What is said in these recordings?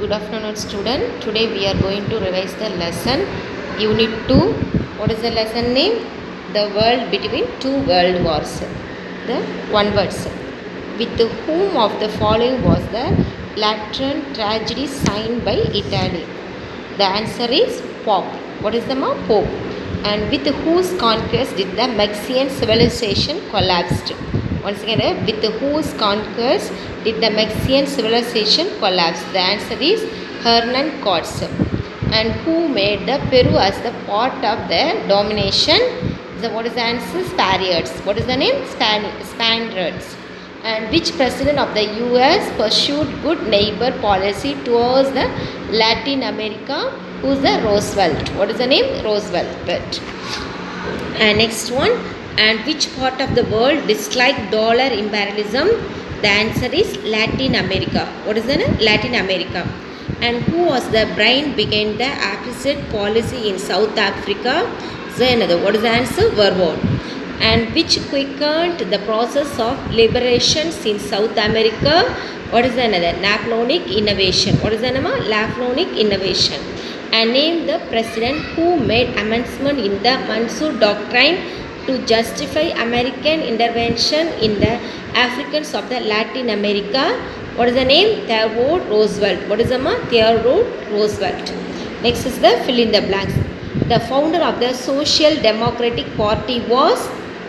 Good afternoon, student. Today we are going to revise the lesson Unit 2. What is the lesson name? The world between two world wars. The one words. With whom of the following was the Lateran tragedy signed by Italy? The answer is Pope. What is the name? Pope. And with whose conquest did the Mexican civilization collapsed? Once again, with whose conquest did the Mexican civilization collapse? The answer is Hernan Cortes. And who made the Peru as the part of their domination? So what is the answer? Spaniards. What is the name? Spaniards. And which president of the US pursued good neighbor policy towards the Latin America? Who is the Roosevelt? What is the name? Roosevelt. And next one. And which part of the world disliked dollar imperialism? The answer is Latin America. What is the name? Latin America. And who was the brain behind the apartheid policy in South Africa? So another. What is the answer? Verwoerd. And which quickened the process of liberations in South America? What is another? Napoleonic innovation. What is the name? Napoleonic innovation. And name the president who made amendment in the Monroe Doctrine to justify American intervention in the Africans of the Latin America. What is the name? Theodore Roosevelt. What is the name? Theodore Roosevelt. Next is the fill in the blanks. The founder of the Social Democratic Party was,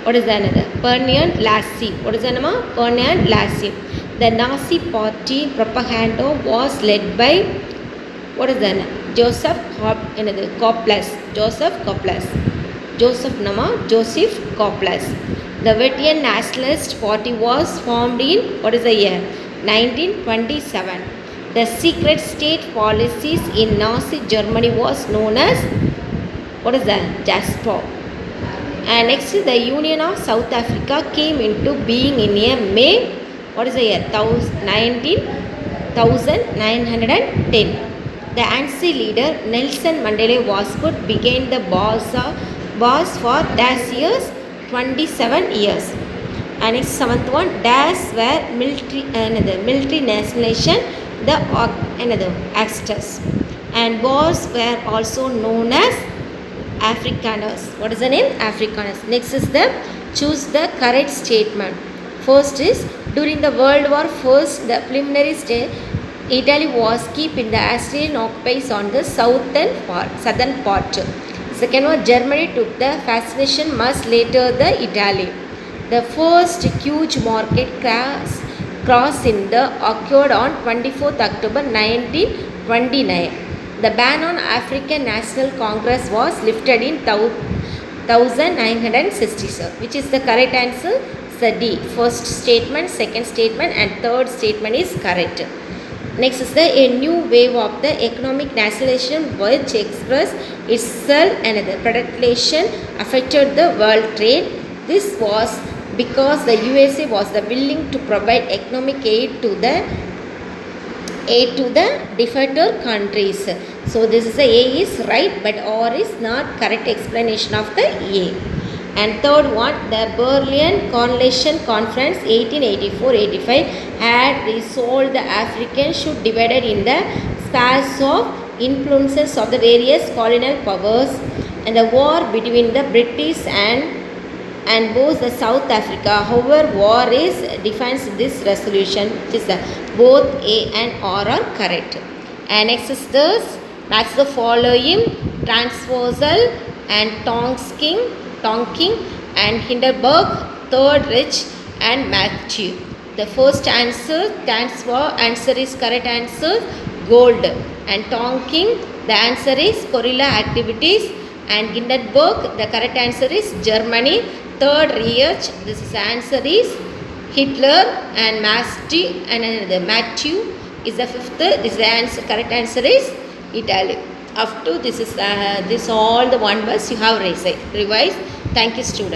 what is the another? Bernard Lassie. What is the name? Bernard Lassie. The Nazi party propaganda was led by, what is the name? Joseph Goebbels. Joseph Goebbels. The Vettian Nationalist Party was formed in, what is the year? 1927. The secret state policies in Nazi Germany was known as, what is that? Gestapo. And next is the Union of South Africa came into being in a May, what is the year? 1910. The ANC leader Nelson Mandela began the boss for dash years, 27 years. And next seventh one, dash were military nationalization, the Axis. And boss were also known as Afrikaners. What is the name? Afrikaners. Next is the choose the correct statement. First is during the World War I, the preliminary stage, Italy was keeping the Austrian occupies on the southern part. Second one, Germany took the fascination much later the Italy. The first huge market cross in the occurred on 24th October 1929. The ban on African National Congress was lifted in 1967. Which is the correct answer? So D. First statement, second statement and third statement is correct. Next is a new wave of the economic nationalization which expressed itself and the predation affected the world trade. This was because the USA was willing to provide economic aid to the defector countries. So this is A is right, but R is not correct explanation of the A. And third one, the Berlin Coalition Conference 1884-85 had resolved the Africans should be divided in the spheres of influences of the various colonial powers, and the war between the British and both the South Africa. However, war is defines this resolution, which is both A and R are correct. And next is this. That's the following: Transversal and Tonking and Hindenburg, Third Reich and Matthew. The first answer stands for answer is correct answer gold, and Tonking the answer is guerrilla activities, and Hindenburg the correct answer is Germany. Third Reich, this is answer is Hitler, and Matthew is the fifth. This is the answer, correct answer is Italy. Up to this is this all the one words you have revised. Thank you, students.